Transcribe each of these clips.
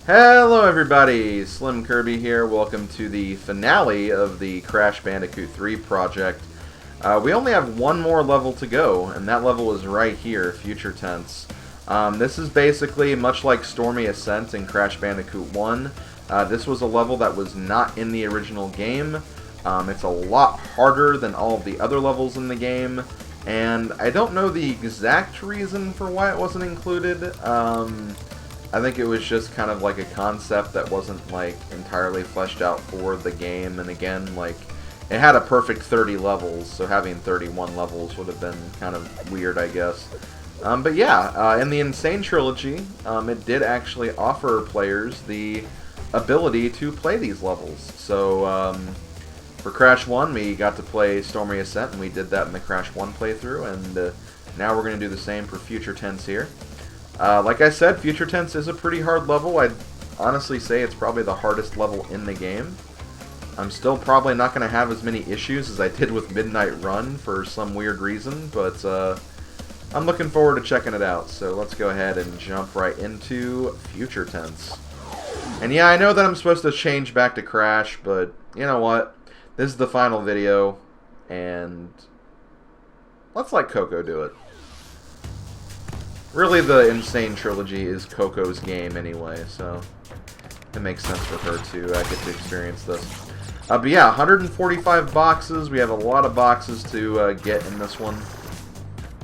Hello everybody, SlimKirby here. Welcome to the finale of the Crash Bandicoot 3 project. We only have one more level to go, and that level is right here, Future Tense. This is basically much like Stormy Ascent in Crash Bandicoot 1. This was a level that was not in the original game. It's a lot harder than all of the other levels in the game, and I don't know the exact reason for why it wasn't included. I think it was just kind of like a concept that wasn't like entirely fleshed out for the game, and again, like, it had a perfect 30 levels, so having 31 levels would have been kind of weird, I guess. But yeah, in the Sane Trilogy, it did actually offer players the ability to play these levels. So for Crash 1, we got to play Stormy Ascent, and we did that in the Crash 1 playthrough, and now we're going to do the same for Future Tense here. Like I said, Future Tense is a pretty hard level. I'd honestly say it's probably the hardest level in the game. I'm still probably not going to have as many issues as I did with Midnight Run for some weird reason, but I'm looking forward to checking it out. So let's go ahead and jump right into Future Tense. And yeah, I know that I'm supposed to change back to Crash, but you know what? This is the final video, and let's let Coco do it. Really, the Insane Trilogy is Coco's game anyway, so it makes sense for her to get to experience this. But yeah, 145 boxes. We have a lot of boxes to get in this one.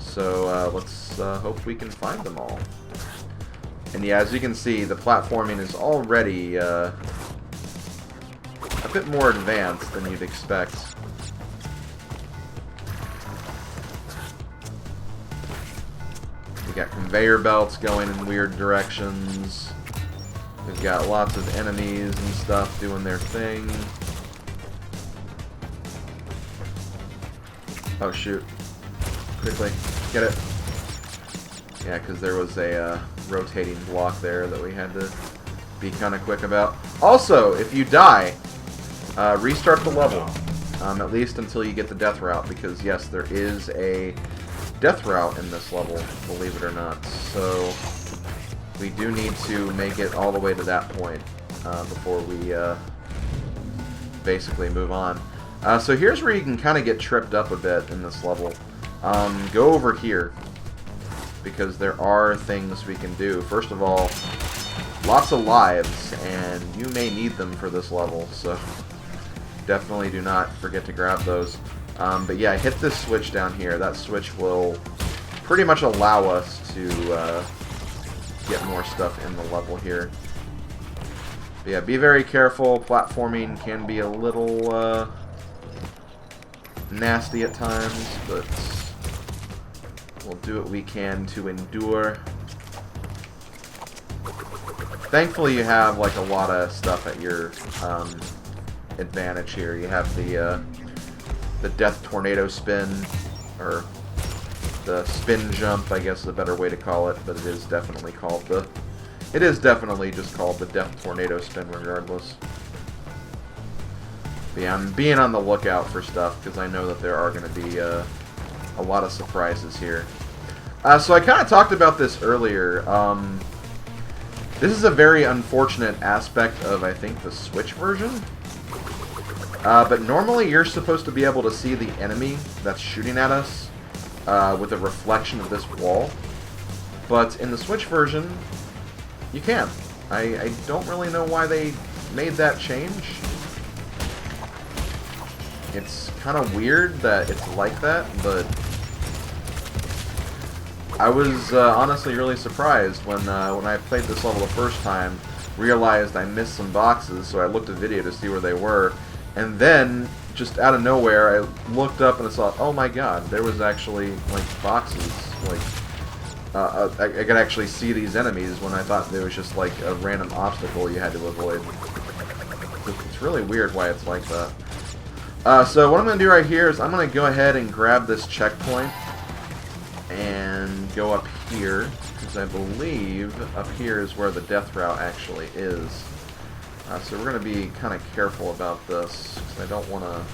So let's hope we can find them all. And yeah, as you can see, the platforming is already a bit more advanced than you'd expect. We got conveyor belts going in weird directions. We've got lots of enemies and stuff doing their thing. Oh shoot. Quickly, get it. Yeah, because there was a rotating block there that we had to be kind of quick about. Also, if you die, restart the level. At least until you get the death route, because yes, there is a death route in this level, believe it or not. So we do need to make it all the way to that point before we basically move on. So here's where you can kind of get tripped up a bit in this level. Go over here, because there are things we can do. First of all, lots of lives, and you may need them for this level, so definitely do not forget to grab those. But yeah, hit this switch down here. That switch will pretty much allow us to get more stuff in the level here. But yeah, be very careful. Platforming can be a little nasty at times, but we'll do what we can to endure. Thankfully, you have like a lot of stuff at your advantage here. You have the death tornado spin, or the spin jump, I guess is a better way to call it, but it is definitely called just called the death tornado spin regardless. But yeah, I'm being on the lookout for stuff, because I know that there are going to be a lot of surprises here. So I kind of talked about this earlier. This is a very unfortunate aspect of, I think, the Switch version. But normally you're supposed to be able to see the enemy that's shooting at us with a reflection of this wall. But in the Switch version, you can't. I don't really know why they made that change. It's kind of weird that it's like that, but I was honestly really surprised when I played this level the first time, realized I missed some boxes, so I looked at a video to see where they were. And then, just out of nowhere, I looked up and I saw, oh my god, there was actually, like, boxes. Like, I could actually see these enemies when I thought there was just, like, a random obstacle you had to avoid. It's really weird why it's like that. So what I'm going to do right here is I'm going to go ahead and grab this checkpoint and go up here, because I believe up here is where the death route actually is. So we're going to be kind of careful about this, because I don't want to...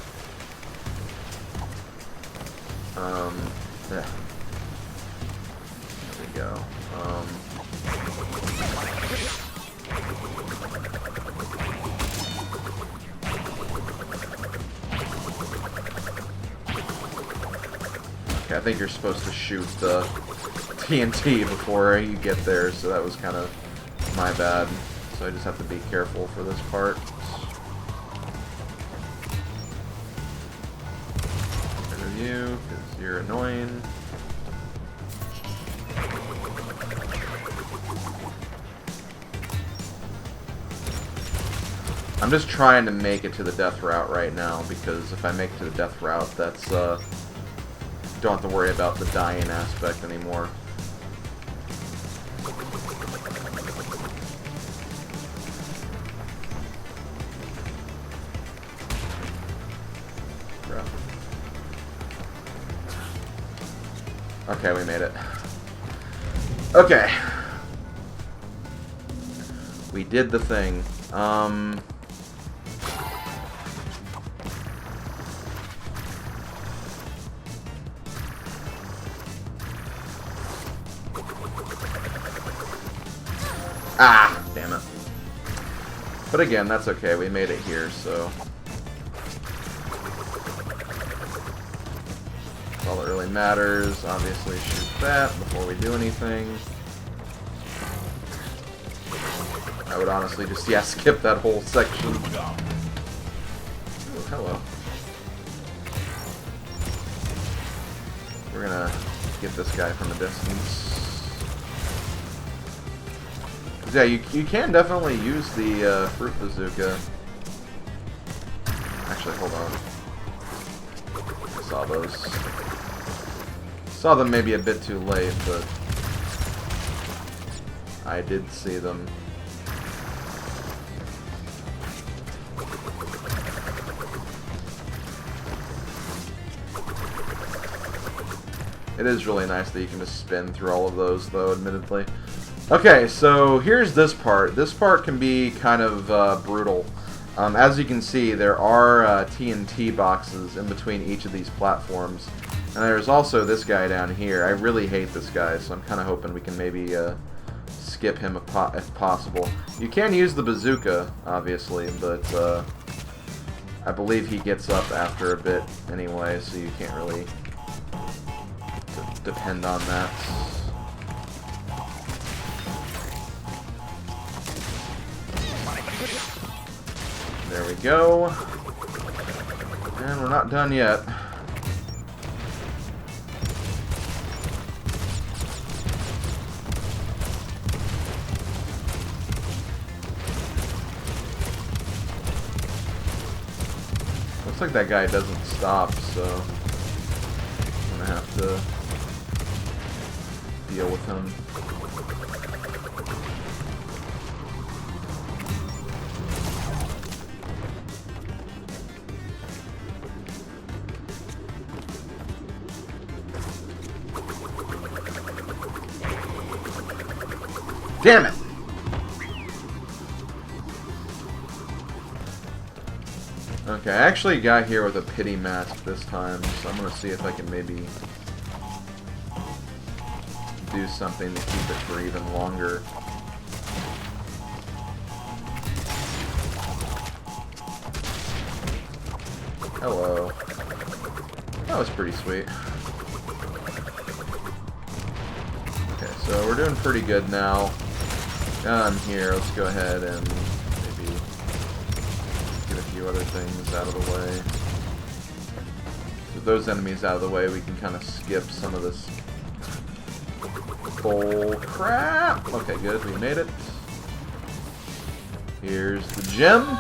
There we go. Okay, I think you're supposed to shoot the TNT before you get there, so that was kind of my bad. So I just have to be careful for this part. Get rid of you, because you're annoying. I'm just trying to make it to the death route right now, because if I make it to the death route, that's, don't have to worry about the dying aspect anymore. Crap. Okay, we made it. Okay. We did the thing. Ah, damn it. But again, that's okay. We made it here, so that's all that really matters. Obviously, shoot that before we do anything. I would honestly just, yeah, skip that whole section. Ooh, hello. We're gonna get this guy from a distance. Yeah, you can definitely use the fruit bazooka. Actually, hold on. I saw those. Saw them maybe a bit too late, but I did see them. It is really nice that you can just spin through all of those, though, admittedly. Okay, so here's this part. This part can be kind of brutal. As you can see, there are TNT boxes in between each of these platforms. And there's also this guy down here. I really hate this guy, so I'm kind of hoping we can maybe skip him if possible. You can use the bazooka, obviously, but I believe he gets up after a bit anyway, so you can't really depend on that. There we go. And we're not done yet. Looks like that guy doesn't stop, so I'm gonna have to deal with him. Damn it! Okay, I actually got here with a pity mask this time, so I'm gonna see if I can maybe do something to keep it for even longer. Hello. That was pretty sweet. Okay, so we're doing pretty good now. Done here. Let's go ahead and maybe get a few other things out of the way. With those enemies out of the way, we can kind of skip some of this bull crap. Okay, good. We made it. Here's the gem.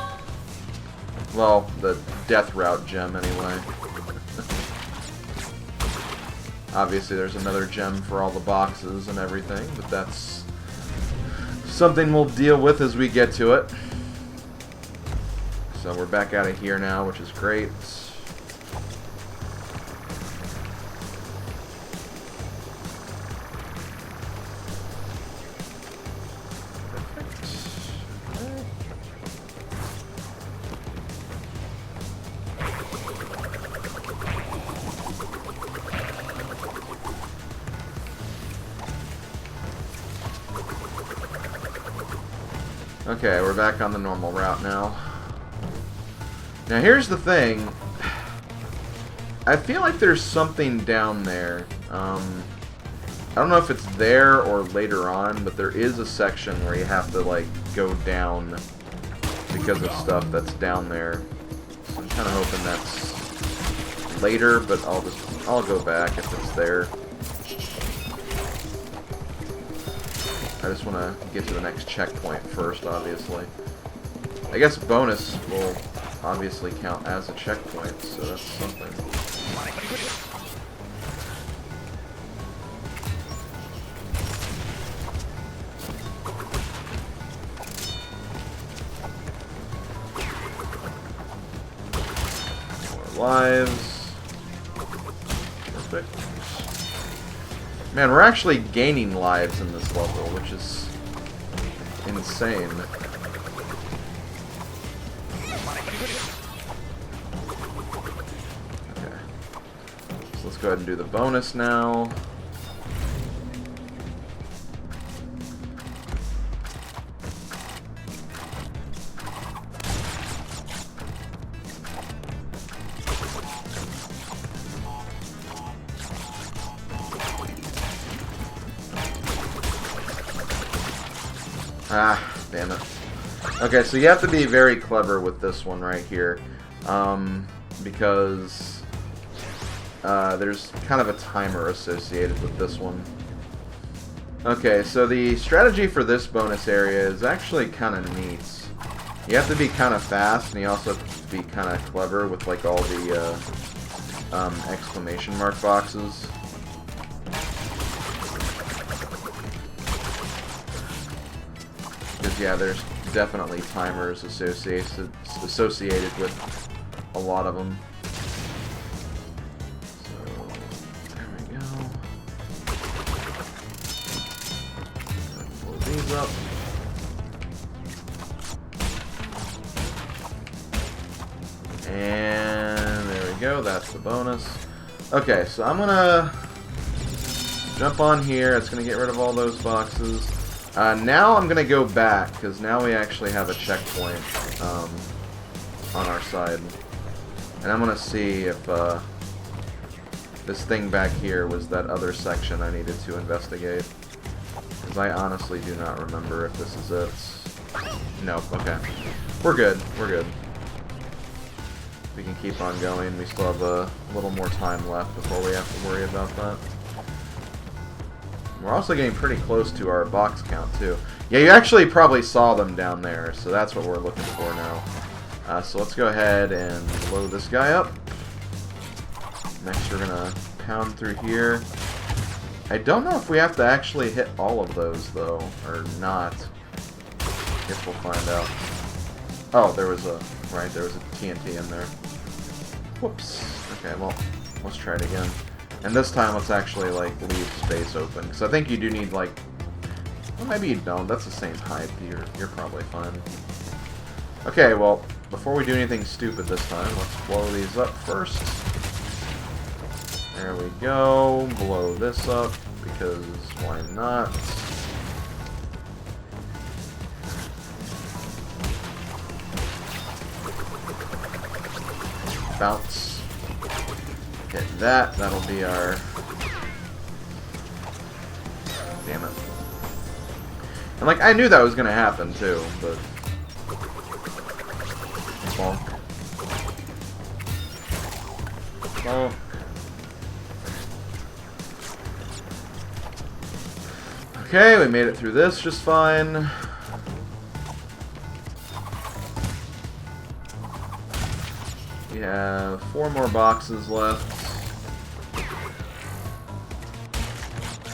Well, the death route gem, anyway. Obviously, there's another gem for all the boxes and everything, but that's something we'll deal with as we get to it. So we're back out of here now, which is great. Okay, we're back on the normal route now. Now here's the thing. I feel like there's something down there. I don't know if it's there or later on, but there is a section where you have to, like, go down because of stuff that's down there. So I'm kind of hoping that's later, but I'll go back if it's there. I just want to get to the next checkpoint first, obviously. I guess bonus will obviously count as a checkpoint, so that's something. More lives. Perfect. Man, we're actually gaining lives in this level, which is insane. Okay. So let's go ahead and do the bonus now. Ah, damn it. Okay, so you have to be very clever with this one right here, because there's kind of a timer associated with this one. Okay, so the strategy for this bonus area is actually kind of neat. You have to be kind of fast, and you also have to be kind of clever with, like, all the exclamation mark boxes. Yeah, there's definitely timers associated with a lot of them. So, there we go. Blow these up. And there we go, that's the bonus. Okay, so I'm gonna jump on here. It's gonna get rid of all those boxes. Now I'm going to go back, because now we actually have a checkpoint on our side. And I'm going to see if this thing back here was that other section I needed to investigate. Because I honestly do not remember if this is it. Nope, okay. We're good, we're good. We can keep on going. We still have a little more time left before we have to worry about that. We're also getting pretty close to our box count, too. Yeah, you actually probably saw them down there, so that's what we're looking for now. So let's go ahead and blow this guy up. Next, we're going to pound through here. I don't know if we have to actually hit all of those, though, or not. Guess we'll find out. Oh, there was a TNT in there. Whoops. Okay, well, let's try it again. And this time, let's actually, like, leave space open. Because I think you do need, like... Well, maybe you don't. That's the same height. You're probably fine. Okay, well, before we do anything stupid this time, let's blow these up first. There we go. Blow this up, because why not? Bounce. Hit that. That'll be our... Damn it. And, like, I knew that was going to happen, too, but... Bonk. Bonk. Okay, we made it through this just fine. We have 4 more boxes left.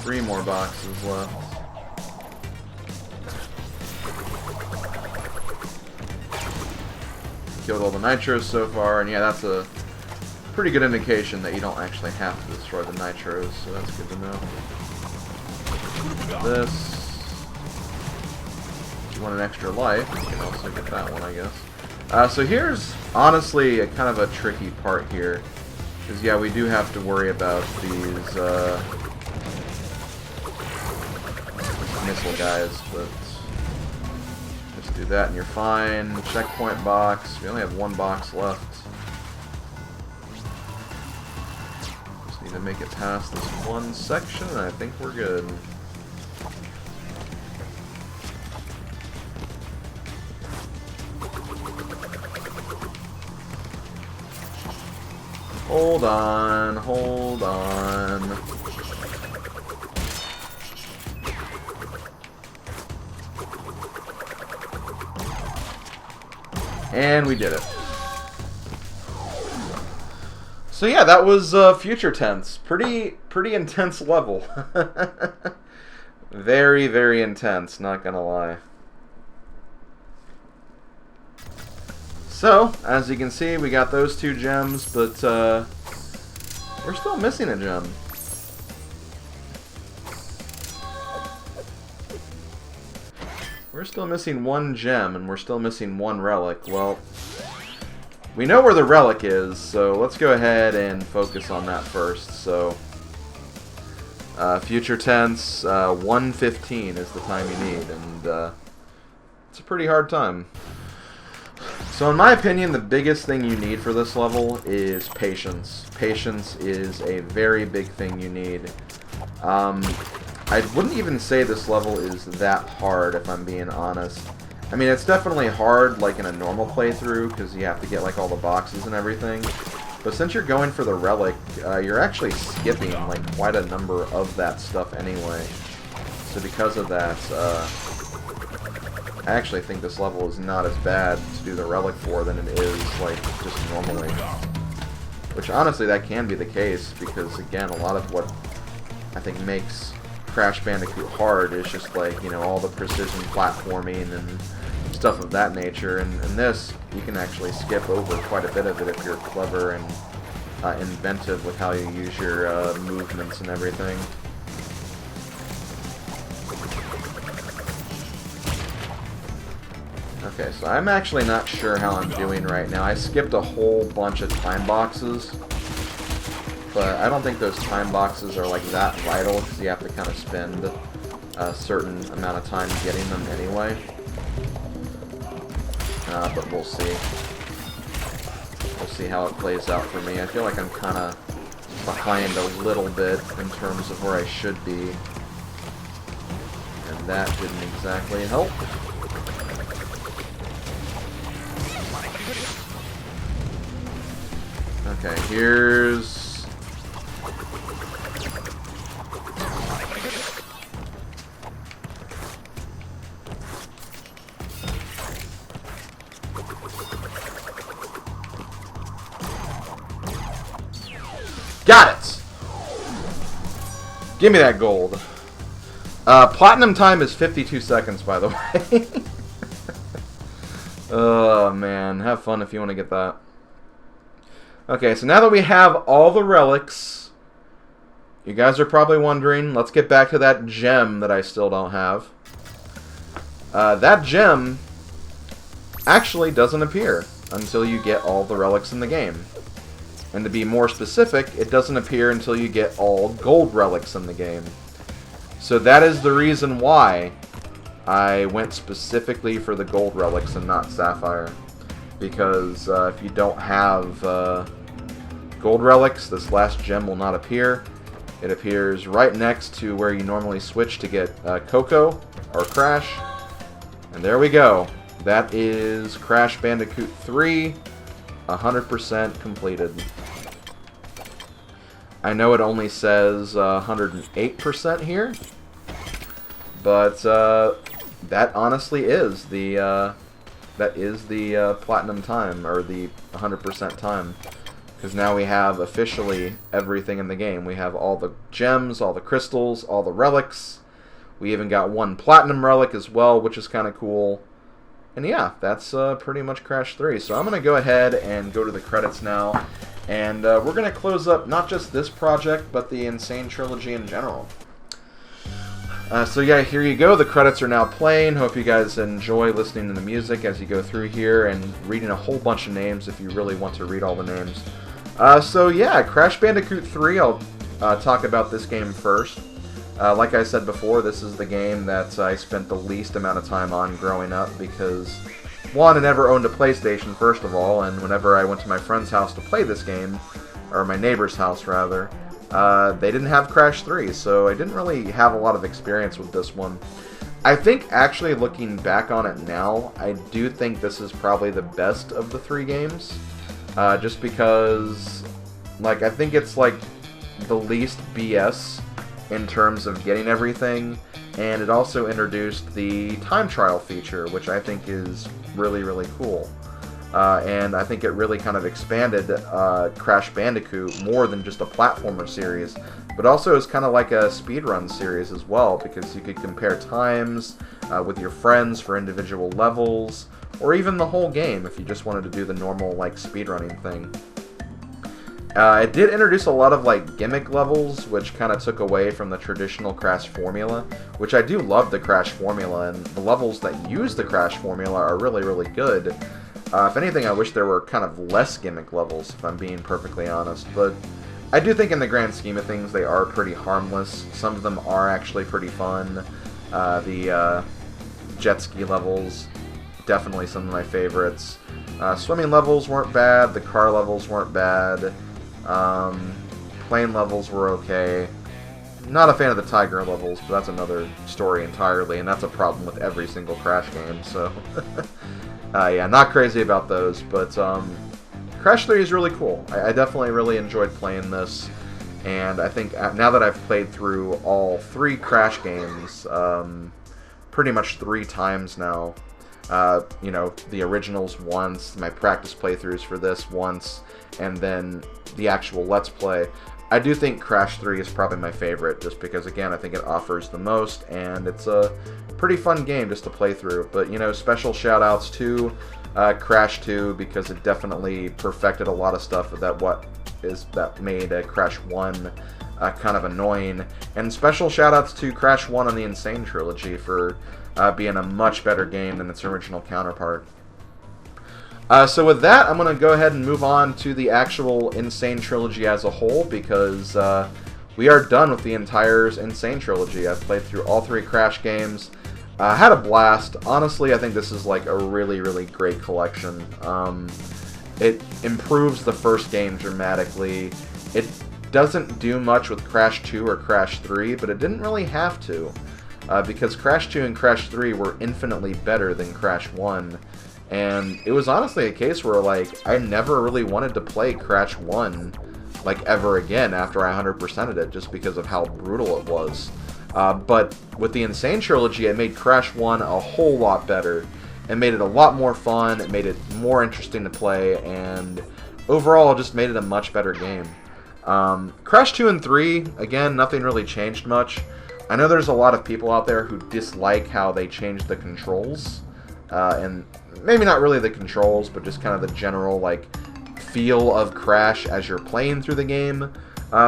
3 more boxes left. Killed all the nitros so far, and yeah, that's a pretty good indication that you don't actually have to destroy the nitros, so that's good to know. This. If you want an extra life, you can also get that one, I guess. So here's honestly a kind of a tricky part here, because yeah, we do have to worry about these missile guys, but just do that and you're fine. Checkpoint box. We only have 1 box left. need to make it past this one section, and I think we're good. Hold on, hold on. And we did it. So yeah, that was Future Tense. Pretty intense level. Very, very intense, not gonna lie. So, as you can see, we got those 2 gems, but we're still missing a gem. We're still missing 1 gem, and we're still missing 1 relic. Well, we know where the relic is, so let's go ahead and focus on that first. So, Future Tense, 1:15 is the time you need, and it's a pretty hard time. So in my opinion, the biggest thing you need for this level is patience. Patience is a very big thing you need. I wouldn't even say this level is that hard, if I'm being honest. I mean, it's definitely hard, like in a normal playthrough, because you have to get like all the boxes and everything. But since you're going for the relic, you're actually skipping like quite a number of that stuff anyway. So because of that, I actually think this level is not as bad to do the relic for than it is like just normally. Which honestly, that can be the case, because again, a lot of what I think makes Crash Bandicoot hard is just like, you know, all the precision platforming and stuff of that nature. And in this, you can actually skip over quite a bit of it if you're clever and inventive with how you use your movements and everything. Okay, so I'm actually not sure how I'm doing right now. I skipped a whole bunch of time boxes, but I don't think those time boxes are like that vital, because you have to kind of spend a certain amount of time getting them anyway. But we'll see. We'll see how it plays out for me. I feel like I'm kind of behind a little bit in terms of where I should be, and that didn't exactly help. Okay, here's... Got it! Give me that gold. Platinum time is 52 seconds, by the way. Oh, man. Have fun if you want to get that. Okay, so now that we have all the relics, you guys are probably wondering, let's get back to that gem that I still don't have. That gem actually doesn't appear until you get all the relics in the game. And to be more specific, it doesn't appear until you get all gold relics in the game. So that is the reason why I went specifically for the gold relics and not sapphire. Because if you don't have gold relics, this last gem will not appear. It appears right next to where you normally switch to get Coco or Crash. And there we go. That is Crash Bandicoot 3, 100% completed. I know it only says 108% here, but that honestly is the platinum time, or the 100% time. Because now we have officially everything in the game. We have all the gems, all the crystals, all the relics. We even got one platinum relic as well, which is kind of cool. And yeah, that's pretty much Crash 3. So I'm going to go ahead and go to the credits now. And we're going to close up not just this project, but the Sane Trilogy in general. So yeah, here you go. The credits are now playing. Hope you guys enjoy listening to the music as you go through here and reading a whole bunch of names if you really want to read all the names. So yeah, Crash Bandicoot 3, I'll talk about this game first. Like I said before, this is the game that I spent the least amount of time on growing up because, one, I never owned a PlayStation, first of all, and whenever I went to my friend's house to play this game, or my neighbor's house, rather, they didn't have Crash 3, so I didn't really have a lot of experience with this one. I think, actually, looking back on it now, I do think this is probably the best of the 3 games. Just because, like, I think it's, like, the least BS in terms of getting everything, and it also introduced the time trial feature, which I think is really, really cool. And I think it really kind of expanded Crash Bandicoot more than just a platformer series, but also is kind of like a speedrun series as well, because you could compare times with your friends for individual levels, or even the whole game if you just wanted to do the normal like speedrunning thing. It did introduce a lot of like gimmick levels, which kind of took away from the traditional Crash formula, which I do love the Crash formula, and the levels that use the Crash formula are really, really good. If anything, I wish there were kind of less gimmick levels, if I'm being perfectly honest, but I do think in the grand scheme of things they are pretty harmless. Some of them are actually pretty fun. The jet ski levels, definitely some of my favorites. Swimming levels weren't bad, the car levels weren't bad, plane levels were okay. Not a fan of the tiger levels, but that's another story entirely, and that's a problem with every single Crash game, so... yeah, not crazy about those, but Crash 3 is really cool. I definitely really enjoyed playing this, and I think now that I've played through all 3 Crash games, pretty much 3 times now, you know, the originals once, my practice playthroughs for this once, and then the actual Let's Play, I do think Crash 3 is probably my favorite, just because, again, I think it offers the most, and it's a pretty fun game just to play through. But, you know, special shout-outs to Crash 2, because it definitely perfected a lot of stuff that made Crash 1 kind of annoying. And special shout-outs to Crash 1 on the Insane Trilogy for being a much better game than its original counterpart. So with that, I'm going to go ahead and move on to the actual Insane Trilogy as a whole, because we are done with the entire Insane Trilogy. I've played through all 3 Crash games. Had a blast. Honestly, I think this is like a really, really great collection. It improves the first game dramatically. It doesn't do much with Crash 2 or Crash 3, but it didn't really have to, because Crash 2 and Crash 3 were infinitely better than Crash 1. And it was honestly a case where, like, I never really wanted to play Crash 1, like, ever again after I 100%ed it, just because of how brutal it was. But with the Insane Trilogy, it made Crash 1 a whole lot better. It made it a lot more fun, it made it more interesting to play, and overall just made it a much better game. Crash 2 and 3, again, nothing really changed much. I know there's a lot of people out there who dislike how they changed the controls, and maybe not really the controls, but just kind of the general, like, feel of Crash as you're playing through the game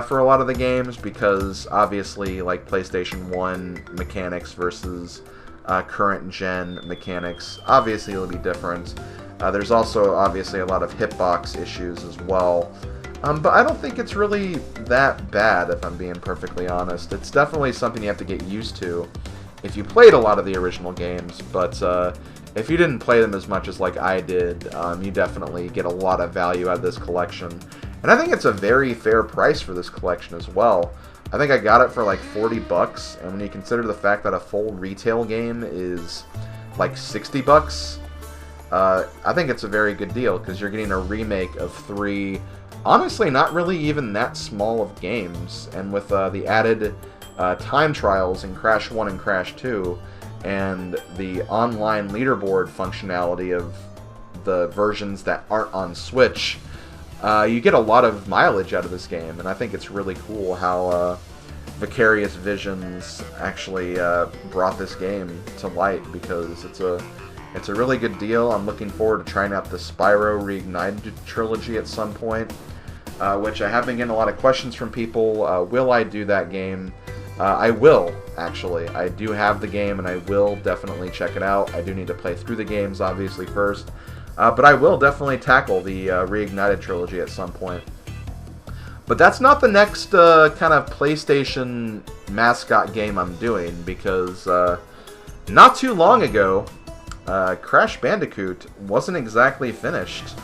for a lot of the games, because obviously, like, PlayStation 1 mechanics versus current-gen mechanics, obviously it'll be different. There's also, obviously, a lot of hitbox issues as well. But I don't think it's really that bad, if I'm being perfectly honest. It's definitely something you have to get used to if you played a lot of the original games, but if you didn't play them as much as like I did, you definitely get a lot of value out of this collection. And I think it's a very fair price for this collection as well. I think I got it for like 40 bucks, and when you consider the fact that a full retail game is like 60 bucks, I think it's a very good deal, because you're getting a remake of 3, honestly not really even that small of games, and with the added time trials in Crash 1 and Crash 2, and the online leaderboard functionality of the versions that aren't on Switch, you get a lot of mileage out of this game, and I think it's really cool how Vicarious Visions actually brought this game to light, because it's a really good deal. I'm looking forward to trying out the Spyro Reignited trilogy at some point, which I have been getting a lot of questions from people. Will I do that game? I will, actually. I do have the game, and I will definitely check it out. I do need to play through the games, obviously, first. But I will definitely tackle the Reignited trilogy at some point. But that's not the next kind of PlayStation mascot game I'm doing, because not too long ago, Crash Bandicoot wasn't exactly finished.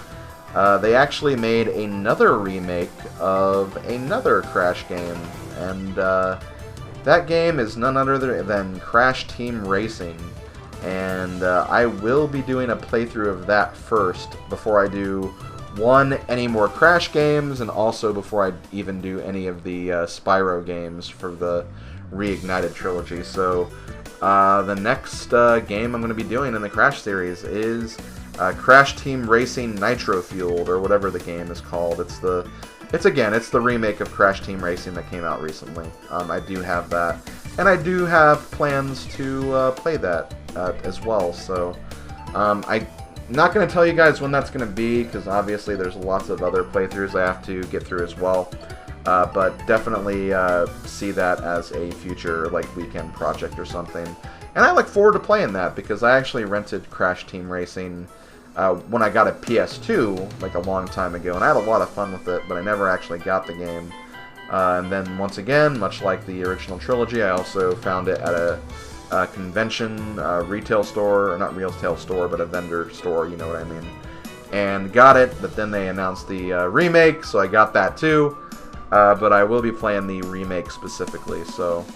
They actually made another remake of another Crash game, and that game is none other than Crash Team Racing. And I will be doing a playthrough of that first before I do any more Crash games, and also before I even do any of the Spyro games for the Reignited trilogy. So the next game I'm going to be doing in the Crash series is Crash Team Racing Nitro Fueled, or whatever the game is called. It's the remake of Crash Team Racing that came out recently. I do have that, and I do have plans to play that as well. So I'm not going to tell you guys when that's going to be, because obviously there's lots of other playthroughs I have to get through as well. But definitely see that as a future weekend project or something. And I look forward to playing that, because I actually rented Crash Team Racing when I got a PS2 a long time ago, and I had a lot of fun with it, but I never actually got the game. And then once again, much like the original trilogy, I also found it at a convention, retail store, or not retail store, but a vendor store, you know what I mean, and got it. But then they announced the remake, so I got that too. But I will be playing the remake specifically, so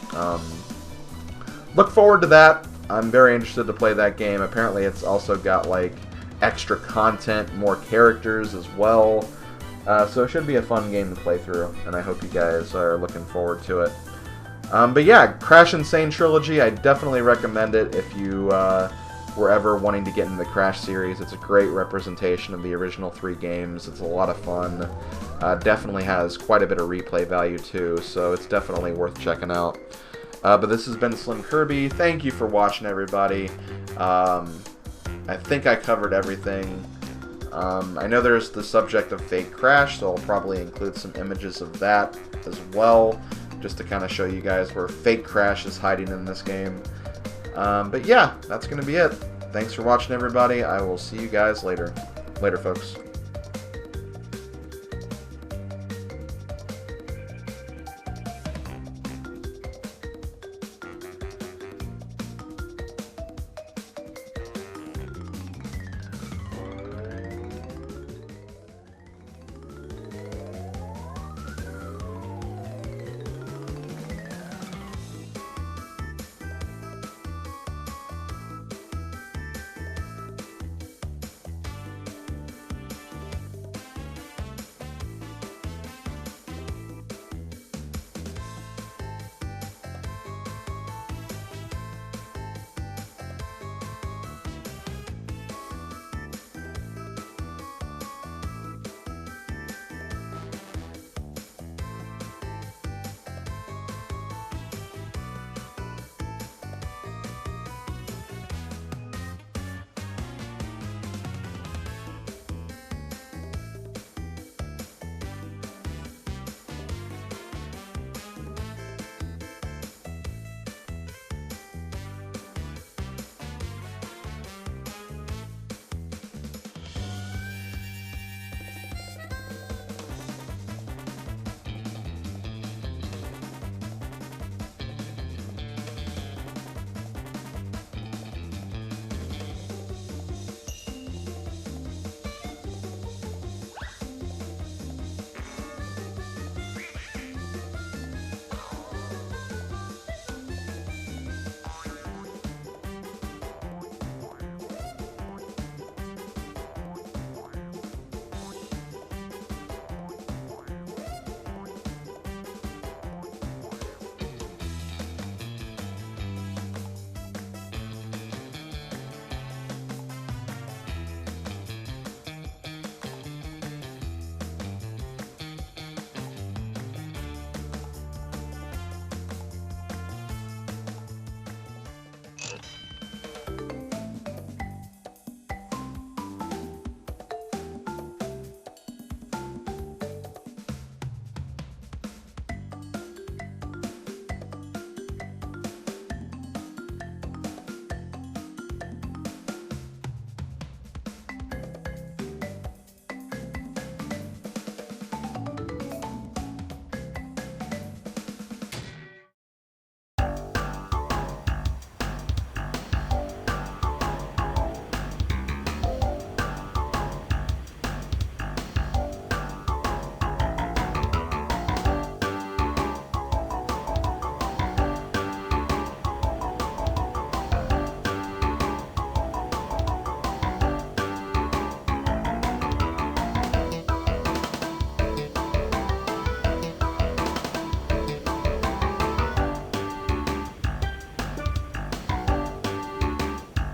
look forward to that. I'm very interested to play that game. Apparently it's also got extra content, more characters as well, so it should be a fun game to play through, and I hope you guys are looking forward to it. But yeah, Crash and Sane Trilogy, I definitely recommend it if you were ever wanting to get into the Crash series. It's a great representation of the original 3 games. It's a lot of fun. Definitely has quite a bit of replay value too, so it's definitely worth checking out. But this has been SlimKirby. Thank you for watching, everybody. I think I covered everything. I know there's the subject of fake Crash, so I'll probably include some images of that as well, just to kind of show you guys where fake Crash is hiding in this game. But yeah, that's going to be it. Thanks for watching, everybody. I will see you guys later. Later, folks.